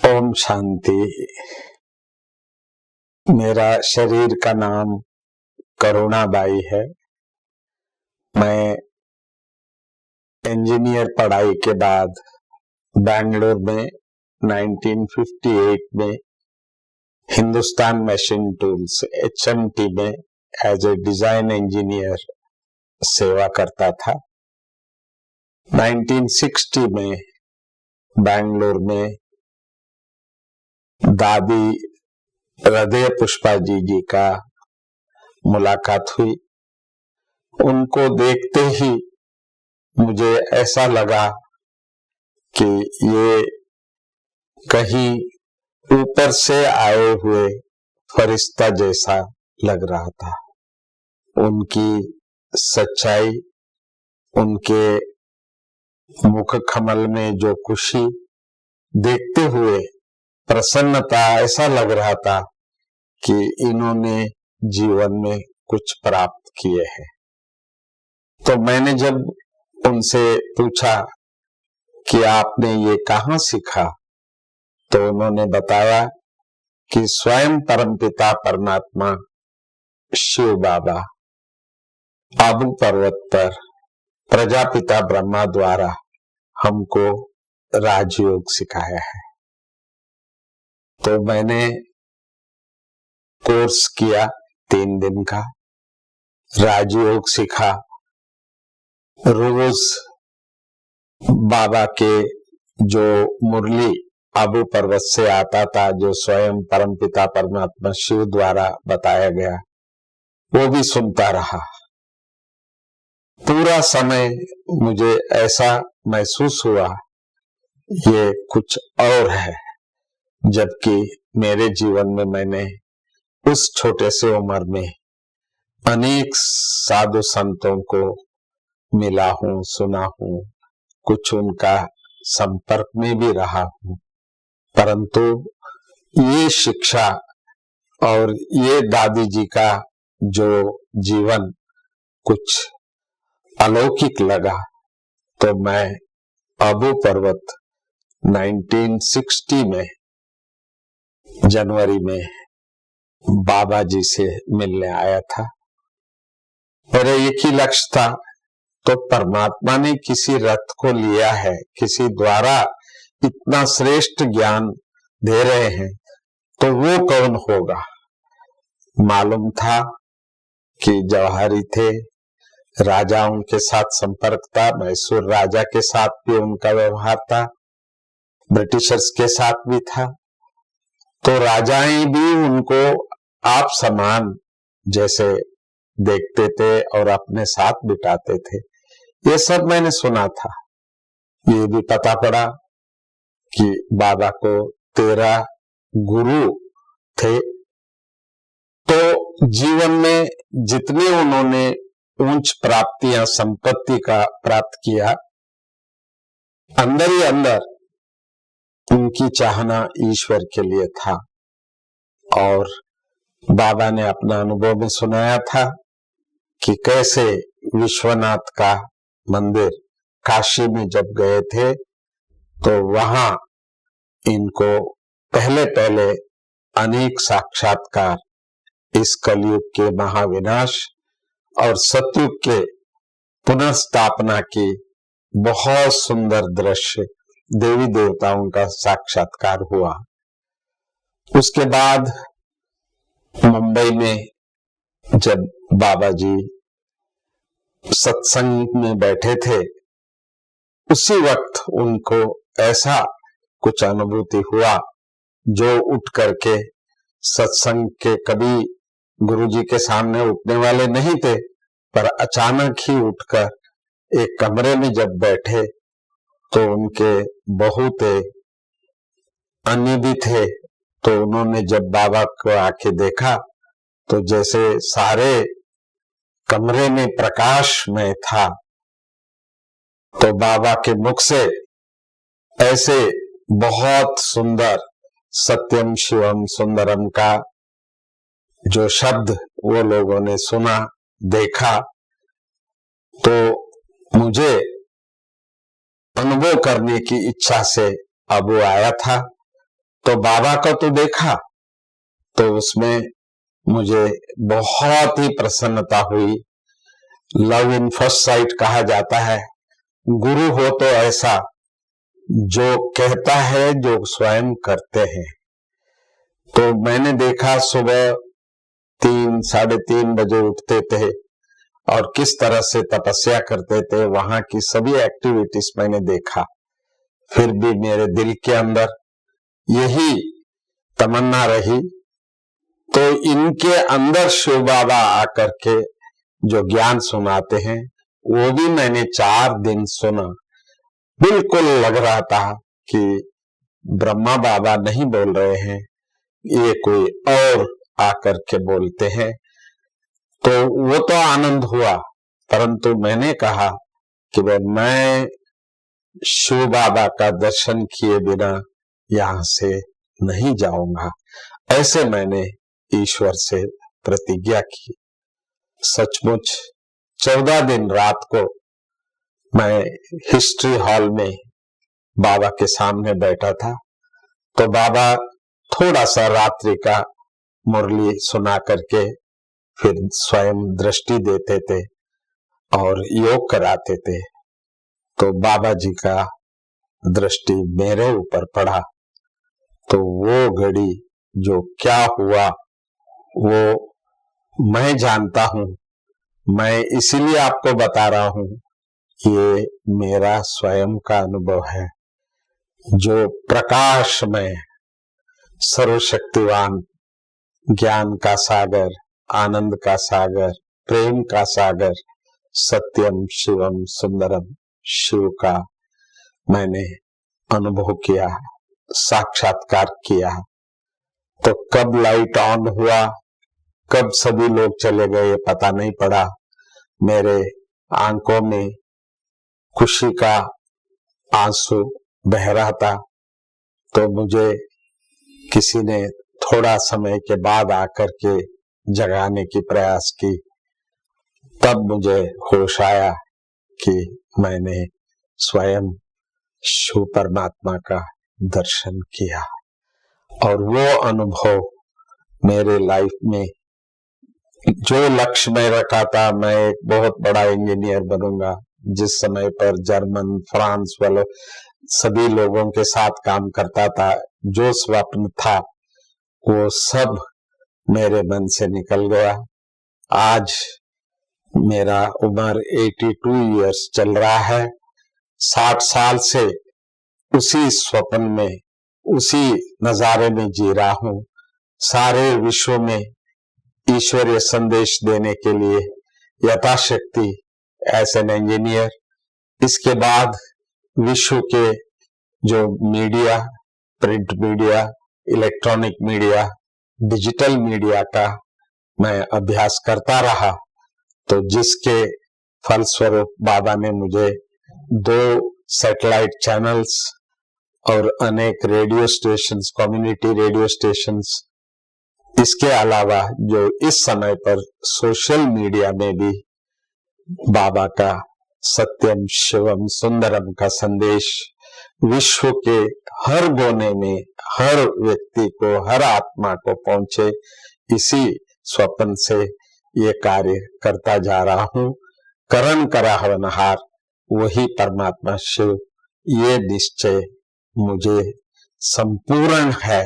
ओम शांति। मेरा शरीर का नाम करुणाबाई है। मैं इंजीनियर पढ़ाई के बाद बेंगलुरु में 1958 में हिंदुस्तान मशीन टूल्स HMT में एज ए डिजाइन इंजीनियर सेवा करता था। 1960 में बेंगलुरु में दादी हृदय पुष्पा जी का मुलाकात हुई। उनको देखते ही मुझे ऐसा लगा कि ये कहीं ऊपर से आए हुए फरिश्ता जैसा लग रहा था। उनकी सच्चाई, उनके मुख कमल में जो खुशी देखते हुए प्रसन्नता, ऐसा लग रहा था कि इन्होंने जीवन में कुछ प्राप्त किए हैं। तो मैंने जब उनसे पूछा कि आपने ये कहाँ सीखा, तो उन्होंने बताया कि स्वयं परमपिता परमात्मा शिव बाबा आबू पर्वत पर प्रजापिता ब्रह्मा द्वारा हमको राजयोग सिखाया है। तो मैंने कोर्स किया 3 दिन का, राजयोग सीखा। रोज बाबा के जो मुरली आबू पर्वत से आता था, जो स्वयं परमपिता परमात्मा शिव द्वारा बताया गया, वो भी सुनता रहा। पूरा समय मुझे ऐसा महसूस हुआ ये कुछ और है, जबकि मेरे जीवन में मैंने उस छोटे से उम्र में अनेक साधु संतों को मिला हूं, सुना हूं, कुछ उनका संपर्क में भी रहा हूं, परंतु ये शिक्षा और ये दादी जी का जो जीवन कुछ अलौकिक लगा। तो मैं आबू पर्वत 1960 में जनवरी में बाबा जी से मिलने आया था। मेरा एक ही लक्ष्य था, तो परमात्मा ने किसी रथ को लिया है, किसी द्वारा इतना श्रेष्ठ ज्ञान दे रहे हैं, तो वो कौन होगा। मालूम था कि जवाहरी थे, राजाओं के साथ संपर्क था, मैसूर राजा के साथ भी उनका व्यवहार था, ब्रिटिशर्स के साथ भी था। तो राजाएं भी उनको आप समान जैसे देखते थे और अपने साथ बिताते थे। ये सब मैंने सुना था। ये भी पता पड़ा कि बाबा को 13 गुरु थे। तो जीवन में जितने उन्होंने उच्च प्राप्तियां, संपत्ति का प्राप्त किया, अंदर ही अंदर उनकी चाहना ईश्वर के लिए था। और बाबा ने अपना अनुभव में सुनाया था कि कैसे विश्वनाथ का मंदिर काशी में जब गए थे, तो वहां इनको पहले पहले अनेक साक्षात्कार इस कलयुग के महाविनाश और सतयुग के पुनर्स्थापना की बहुत सुंदर दृश्य, देवी देवताओं का साक्षात्कार हुआ। उसके बाद मुंबई में जब बाबा जी सत्संग में बैठे थे, उसी वक्त उनको ऐसा कुछ अनुभूति हुआ, जो उठ करके सत्संग के कभी गुरुजी के सामने उठने वाले नहीं थे, पर अचानक ही उठकर एक कमरे में जब बैठे, तो उनके बहू थे, अन्य भी थे। तो उन्होंने जब बाबा को आके देखा, तो जैसे सारे कमरे में प्रकाशमय था। तो बाबा के मुख से ऐसे बहुत सुंदर सत्यम शिवम सुंदरम का जो शब्द वो लोगों ने सुना, देखा, तो मुझे अनुभव करने की इच्छा से अब वो आया था। तो बाबा को तो देखा, तो उसमें मुझे बहुत ही प्रसन्नता हुई। लव इन फर्स्ट साइट कहा जाता है। गुरु हो तो ऐसा जो कहता है, जो स्वयं करते हैं। तो मैंने देखा सुबह 3-3:30 बजे उठते थे और किस तरह से तपस्या करते थे, वहां की सभी एक्टिविटीज मैंने देखा। फिर भी मेरे दिल के अंदर यही तमन्ना रही। तो इनके अंदर शिव बाबा आकर के जो ज्ञान सुनाते हैं, वो भी मैंने 4 दिन सुना। बिल्कुल लग रहा था कि ब्रह्मा बाबा नहीं बोल रहे हैं, ये कोई और आकर के बोलते हैं। तो वो तो आनंद हुआ, परंतु मैंने कहा कि मैं शिव बाबा का दर्शन किए बिना यहां से नहीं जाऊंगा। ऐसे मैंने ईश्वर से प्रतिज्ञा की। सचमुच 14 दिन रात को मैं हिस्ट्री हॉल में बाबा के सामने बैठा था। तो बाबा थोड़ा सा रात्रि का मुरली सुना करके फिर स्वयं दृष्टि देते थे और योग कराते थे। तो बाबा जी का दृष्टि मेरे ऊपर पड़ा। तो वो घड़ी जो क्या हुआ वो मैं जानता हूं। मैं इसीलिए आपको बता रहा हूं, ये मेरा स्वयं का अनुभव है। जो प्रकाश में सर्वशक्तिवान, ज्ञान का सागर, आनंद का सागर, प्रेम का सागर, सत्यम शिवम सुंदरम शिव का मैंने अनुभव किया, साक्षात्कार किया। तो कब लाइट ऑन हुआ, कब सभी लोग चले गए, पता नहीं पड़ा। मेरे आंखों में खुशी का आंसू बह रहा था। तो मुझे किसी ने थोड़ा समय के बाद आकर के जगाने की प्रयास की। तब मुझे होश आया कि मैंने स्वयं शिव परमात्मा का दर्शन किया। और वो अनुभव मेरे लाइफ में, जो लक्ष्य में रखा था, मैं एक बहुत बड़ा इंजीनियर बनूंगा, जिस समय पर जर्मन, फ्रांस वालों सभी लोगों के साथ काम करता था, जो स्वप्न था वो सब मेरे मन से निकल गया। आज मेरा उम्र 82 इयर्स चल रहा है। 60 साल से उसी स्वप्न में, उसी नजारे में जी रहा हूं। सारे विश्व में ईश्वरीय संदेश देने के लिए यथाशक्ति एज एन इंजीनियर। इसके बाद विश्व के जो media, print media, electronic media, digital media का मैं अभ्यास करता रहा। तो जिसके फलस्वरूप बाबा ने मुझे 2 सैटेलाइट चैनल्स और अनेक radio stations, community radio stations, इसके अलावा जो इस समय पर सोशल मीडिया में भी बाबा का सत्यम शिवम सुंदरम का संदेश विश्व के हर कोने में, हर व्यक्ति को, हर आत्मा को पहुंचे, इसी स्वप्न से ये कार्य करता जा रहा हूं। करण कराहवनहार वही परमात्मा शिव, ये निश्चय मुझे संपूर्ण है।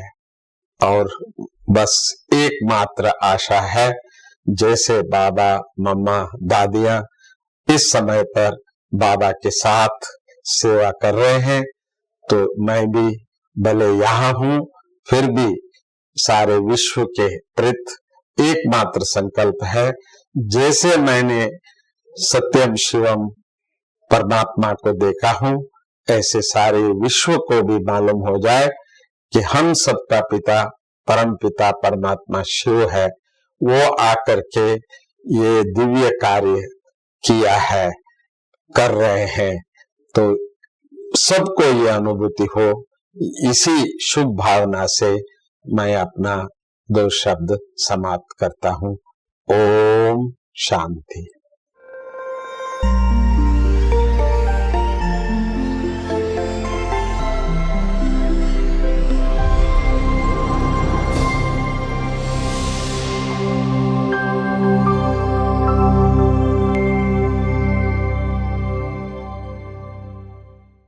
और बस एकमात्र आशा है, जैसे बाबा, मम्मा, दादियां इस समय पर बाबा के साथ सेवा कर रहे हैं, तो मैं भी भले यहाँ हूं, फिर भी सारे विश्व के प्रति एकमात्र संकल्प है, जैसे मैंने सत्यम शिवम परमात्मा को देखा हूं, ऐसे सारे विश्व को भी मालूम हो जाए कि हम सबका पिता, परम पिता परमात्मा शिव है। वो आकर के ये दिव्य कार्य किया है, कर रहे हैं। तो सबको ये अनुभूति हो, इसी शुभ भावना से मैं अपना 2 शब्द समाप्त करता हूं। ओम शांति।